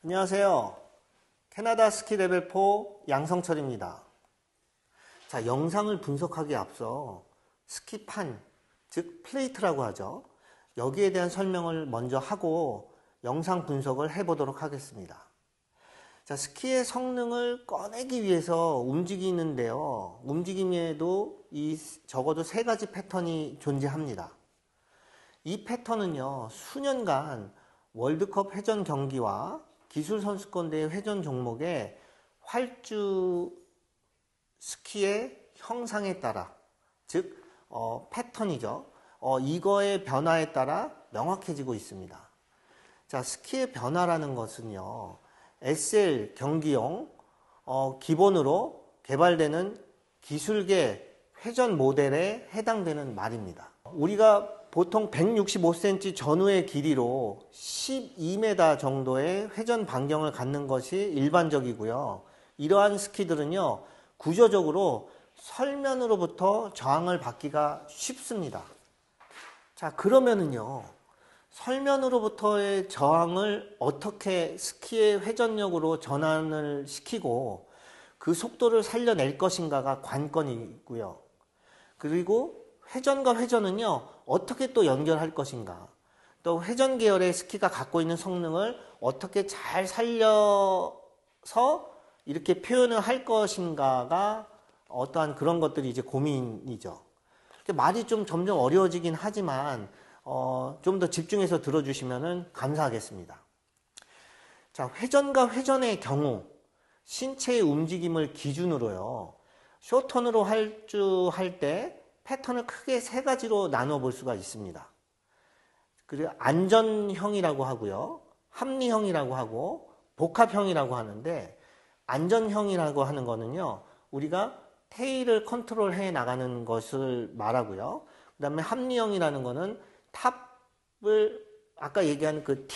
안녕하세요. 캐나다 스키 레벨 4 양성철입니다. 자, 영상을 분석하기에 앞서 스키판, 즉 플레이트라고 하죠. 여기에 대한 설명을 먼저 하고 영상 분석을 해보도록 하겠습니다. 자, 스키의 성능을 꺼내기 위해서 움직이는데요. 움직임에도 적어도 세 가지 패턴이 존재합니다. 이 패턴은요, 수년간 월드컵 회전 경기와 기술선수권대회 회전 종목의 활주 스키의 형상에 따라, 즉 패턴이죠. 이거의 변화에 따라 명확해지고 있습니다. 자, 스키의 변화라는 것은요, SL 경기용 기본으로 개발되는 기술계 회전 모델에 해당되는 말입니다. 우리가 보통 165cm 전후의 길이로 12m 정도의 회전 반경을 갖는 것이 일반적이고요. 이러한 스키들은요, 구조적으로 설면으로부터 저항을 받기가 쉽습니다. 자, 그러면은요, 설면으로부터의 저항을 어떻게 스키의 회전력으로 전환을 시키고 그 속도를 살려낼 것인가가 관건이고요. 그리고 회전과 회전은요, 어떻게 또 연결할 것인가, 또 회전 계열의 스키가 갖고 있는 성능을 어떻게 잘 살려서 이렇게 표현을 할 것인가가 어떠한 그런 것들이 이제 고민이죠. 말이 좀 점점 어려워지긴 하지만 좀 더 집중해서 들어주시면 감사하겠습니다. 자, 회전과 회전의 경우 신체의 움직임을 기준으로요, 쇼턴으로 활주할 때 패턴을 크게 세 가지로 나눠 볼 수가 있습니다. 그리고 안전형이라고 하고요, 합리형이라고 하고 복합형이라고 하는데, 안전형이라고 하는 거는요, 우리가 테일을 컨트롤해 나가는 것을 말하고요. 그 다음에 합리형이라는 거는 탑을, 아까 얘기한 그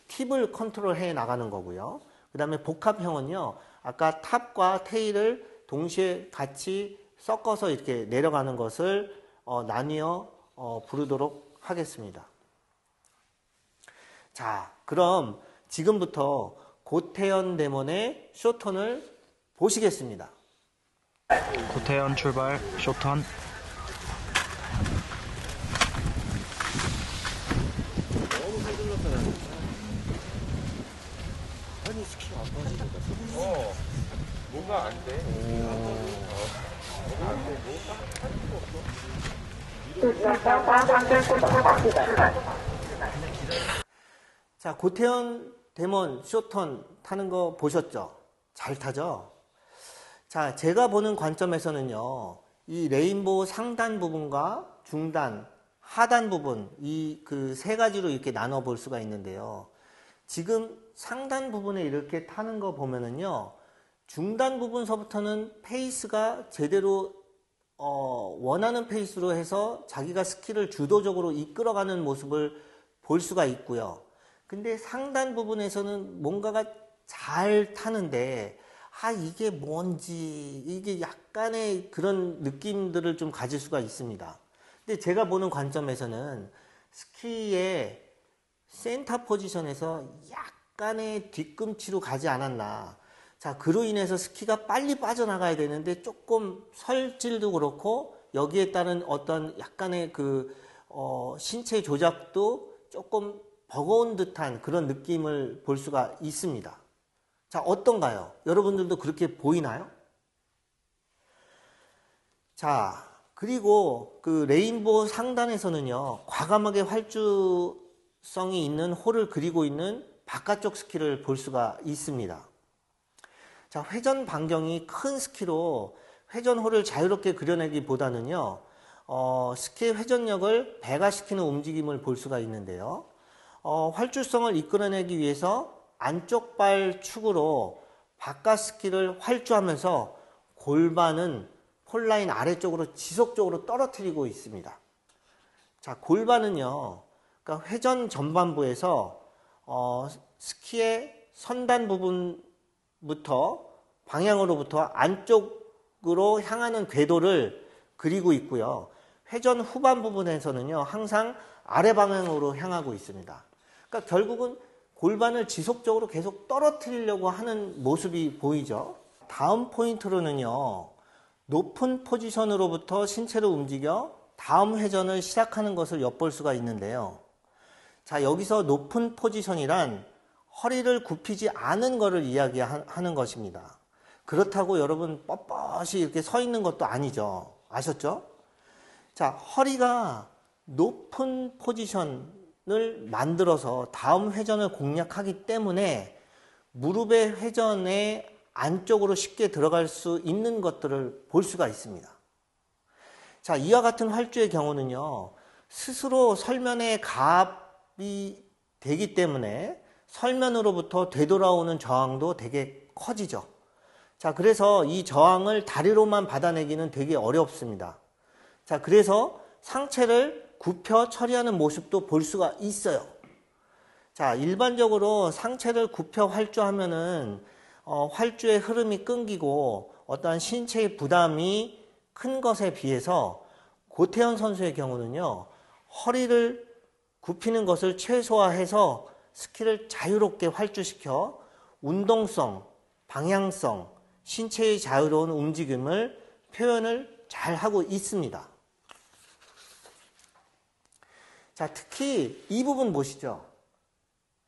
팁을 컨트롤해 나가는 거고요. 그 다음에 복합형은요, 아까 탑과 테일을 동시에 같이 섞어서 이렇게 내려가는 것을 나뉘어 부르도록 하겠습니다. 자, 그럼 지금부터 고태현 데몬의 쇼턴을 보시겠습니다. 고태현 출발, 쇼턴. 너무 서둘러서 나니까. 아니, 스키가 안 빠지니까. 뭔가 안 돼. 자, 고태현 데몬 쇼턴 타는 거 보셨죠? 잘 타죠? 자, 제가 보는 관점에서는요, 이 레인보우 상단 부분과 중단, 하단 부분, 이 그 세 가지로 이렇게 나눠 볼 수가 있는데요. 지금 상단 부분에 이렇게 타는 거 보면은요, 중단 부분서부터는 페이스가 제대로 원하는 페이스로 해서 자기가 스키를 주도적으로 이끌어가는 모습을 볼 수가 있고요. 근데 상단 부분에서는 뭔가가 잘 타는데, 이게 뭔지, 이게 약간의 그런 느낌들을 좀 가질 수가 있습니다. 근데 제가 보는 관점에서는 스키의 센터 포지션에서 약간의 뒤꿈치로 가지 않았나. 자, 그로 인해서 스키가 빨리 빠져나가야 되는데 조금 설질도 그렇고 여기에 따른 어떤 약간의 그 신체 조작도 조금 버거운 듯한 그런 느낌을 볼 수가 있습니다. 자, 어떤가요? 여러분들도 그렇게 보이나요? 자, 그리고 그 레인보우 상단에서는요, 과감하게 활주성이 있는 홀을 그리고 있는 바깥쪽 스키를 볼 수가 있습니다. 자, 회전 반경이 큰 스키로 회전 홀을 자유롭게 그려내기보다는요, 스키의 회전력을 배가시키는 움직임을 볼 수가 있는데요. 활주성을 이끌어내기 위해서 안쪽 발 축으로 바깥 스키를 활주하면서 골반은 폴라인 아래쪽으로 지속적으로 떨어뜨리고 있습니다. 자, 골반은요, 그러니까 회전 전반부에서 스키의 선단 부분부터 방향으로부터 안쪽으로 향하는 궤도를 그리고 있고요. 회전 후반 부분에서는요, 항상 아래 방향으로 향하고 있습니다. 그러니까 결국은 골반을 지속적으로 계속 떨어뜨리려고 하는 모습이 보이죠. 다음 포인트로는요, 높은 포지션으로부터 신체를 움직여 다음 회전을 시작하는 것을 엿볼 수가 있는데요. 자, 여기서 높은 포지션이란 허리를 굽히지 않은 것을 이야기하는 것입니다. 그렇다고 여러분 뻣뻣이 이렇게 서 있는 것도 아니죠. 아셨죠? 자, 허리가 높은 포지션을 만들어서 다음 회전을 공략하기 때문에 무릎의 회전에 안쪽으로 쉽게 들어갈 수 있는 것들을 볼 수가 있습니다. 자, 이와 같은 활주의 경우는요, 스스로 설면에 가압이 되기 때문에 설면으로부터 되돌아오는 저항도 되게 커지죠. 자, 그래서 이 저항을 다리로만 받아내기는 되게 어렵습니다. 자, 그래서 상체를 굽혀 처리하는 모습도 볼 수가 있어요. 자, 일반적으로 상체를 굽혀 활주하면은 활주의 흐름이 끊기고 어떠한 신체의 부담이 큰 것에 비해서 고태현 선수의 경우는요, 허리를 굽히는 것을 최소화해서 스키를 자유롭게 활주시켜 운동성, 방향성, 신체의 자유로운 움직임을 표현을 잘 하고 있습니다. 자, 특히 이 부분 보시죠.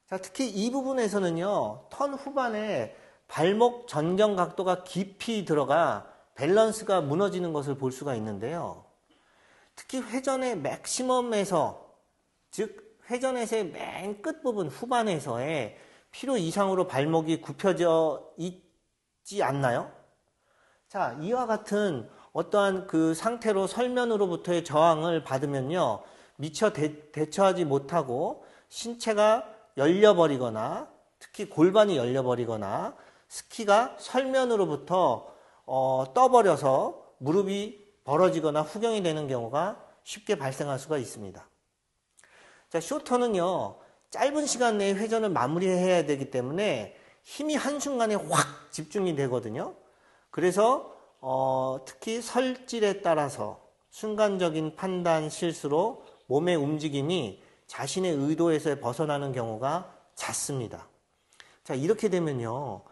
자, 특히 이 부분에서는요, 턴 후반에 발목 전경 각도가 깊이 들어가 밸런스가 무너지는 것을 볼 수가 있는데요. 특히 회전의 맥시멈에서, 즉 회전에서의 맨 끝부분 후반에서의 필요 이상으로 발목이 굽혀져 있지 않나요? 자, 이와 같은 어떠한 그 상태로 설면으로부터의 저항을 받으면요, 미처 대처하지 못하고 신체가 열려버리거나 특히 골반이 열려버리거나 스키가 설면으로부터 떠버려서 무릎이 벌어지거나 후경이 되는 경우가 쉽게 발생할 수가 있습니다. 자, 쇼터는요, 짧은 시간 내에 회전을 마무리해야 되기 때문에 힘이 한순간에 확 집중이 되거든요. 그래서 특히 설질에 따라서 순간적인 판단 실수로 몸의 움직임이 자신의 의도에서 벗어나는 경우가 잦습니다. 자, 이렇게 되면요,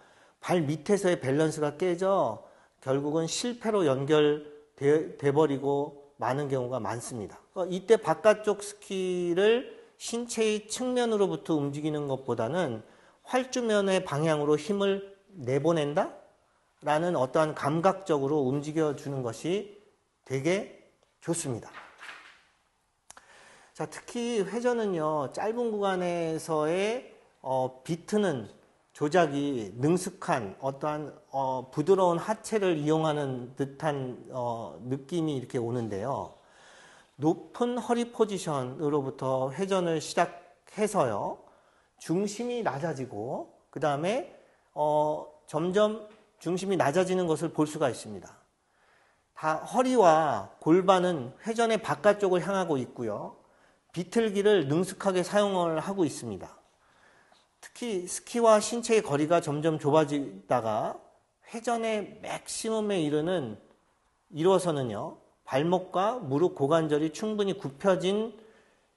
발 밑에서의 밸런스가 깨져 결국은 실패로 연결돼 버리고 마는 경우가 많습니다. 이때 바깥쪽 스키를 신체의 측면으로부터 움직이는 것보다는 활주면의 방향으로 힘을 내보낸다? 라는 어떠한 감각적으로 움직여주는 것이 되게 좋습니다. 자, 특히 회전은요, 짧은 구간에서의 비트는 조작이 능숙한 어떠한 부드러운 하체를 이용하는 듯한 느낌이 이렇게 오는데요. 높은 허리 포지션으로부터 회전을 시작해서요, 중심이 낮아지고 그 다음에 점점 중심이 낮아지는 것을 볼 수가 있습니다. 다 허리와 골반은 회전의 바깥쪽을 향하고 있고요. 비틀기를 능숙하게 사용을 하고 있습니다. 특히 스키와 신체의 거리가 점점 좁아지다가 회전의 맥시멈에 이루어서는요, 발목과 무릎 고관절이 충분히 굽혀진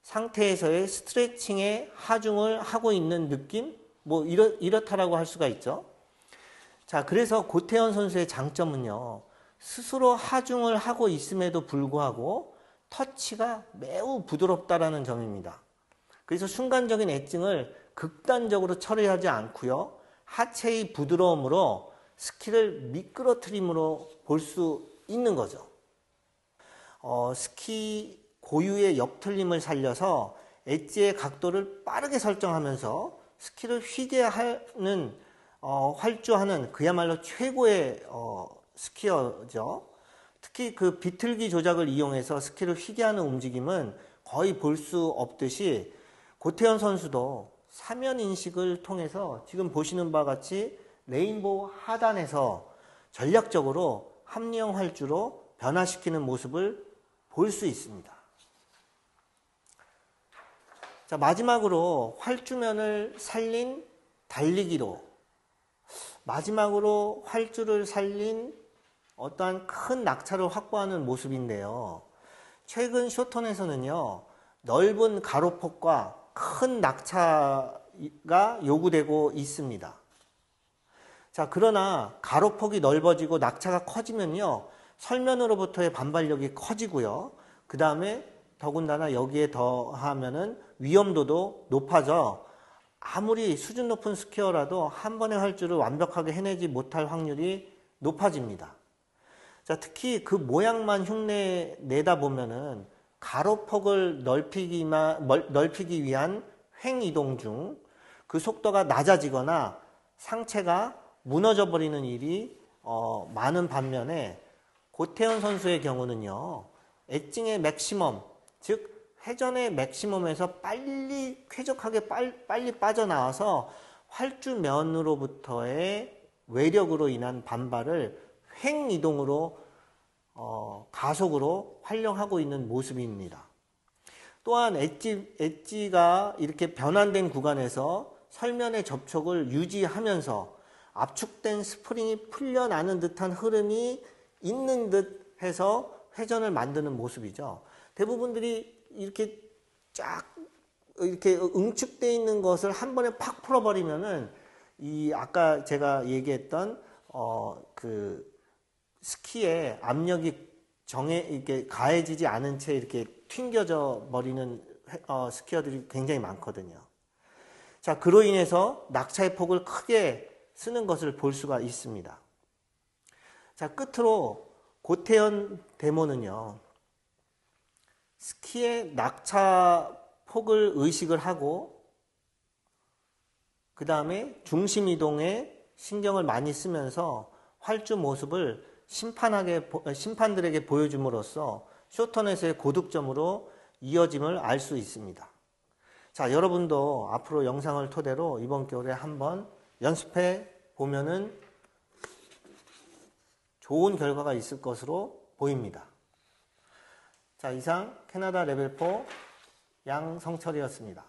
상태에서의 스트레칭에 하중을 하고 있는 느낌? 뭐 이렇다라고 할 수가 있죠. 자, 그래서 고태현 선수의 장점은요, 스스로 하중을 하고 있음에도 불구하고 터치가 매우 부드럽다라는 점입니다. 그래서 순간적인 엣징을 극단적으로 처리하지 않고요, 하체의 부드러움으로 스키를 미끄러뜨림으로 볼 수 있는 거죠. 스키 고유의 옆틀림을 살려서 엣지의 각도를 빠르게 설정하면서 스키를 휘게 하는 활주하는 그야말로 최고의 스키어죠. 특히 그 비틀기 조작을 이용해서 스키를 휘게 하는 움직임은 거의 볼 수 없듯이 고태현 선수도 사면 인식을 통해서 지금 보시는 바와 같이 레인보우 하단에서 전략적으로 합리형 활주로 변화시키는 모습을 볼 수 있습니다. 자, 마지막으로 활주면을 살린 달리기로, 마지막으로 활주를 살린 어떠한 큰 낙차를 확보하는 모습인데요. 최근 쇼턴에서는요, 넓은 가로폭과 큰 낙차 요구되고 있습니다. 자, 그러나 가로폭이 넓어지고 낙차가 커지면요, 설면으로부터의 반발력이 커지고요. 그 다음에 더군다나 여기에 더하면은 위험도도 높아져 아무리 수준 높은 스퀘어라도 한 번의 활주를 완벽하게 해내지 못할 확률이 높아집니다. 자, 특히 그 모양만 흉내 내다 보면은 가로폭을 넓히기 위한 횡이동 중 그 속도가 낮아지거나 상체가 무너져 버리는 일이 많은 반면에 고태현 선수의 경우는요, 엣징의 맥시멈, 즉 회전의 맥시멈에서 빨리 쾌적하게 빨리 빠져나와서 활주면으로부터의 외력으로 인한 반발을 횡이동으로 가속으로 활용하고 있는 모습입니다. 또한 엣지가 이렇게 변환된 구간에서 설면의 접촉을 유지하면서 압축된 스프링이 풀려나는 듯한 흐름이 있는 듯 해서 회전을 만드는 모습이죠. 대부분들이 이렇게 쫙 이렇게 응축되어 있는 것을 한 번에 팍 풀어버리면은 이 아까 제가 얘기했던 그 스키에 압력이 이렇게 가해지지 않은 채 이렇게 튕겨져 버리는 스키어들이 굉장히 많거든요. 자, 그로 인해서 낙차의 폭을 크게 쓰는 것을 볼 수가 있습니다. 자, 끝으로 고태현 데모는요, 스키의 낙차 폭을 의식을 하고 그 다음에 중심 이동에 신경을 많이 쓰면서 활주 모습을 심판들에게 보여줌으로써 쇼터넷의 고득점으로 이어짐을 알 수 있습니다. 자, 여러분도 앞으로 영상을 토대로 이번 겨울에 한번 연습해 보면은 좋은 결과가 있을 것으로 보입니다. 자, 이상 캐나다 레벨 4 양성철이었습니다.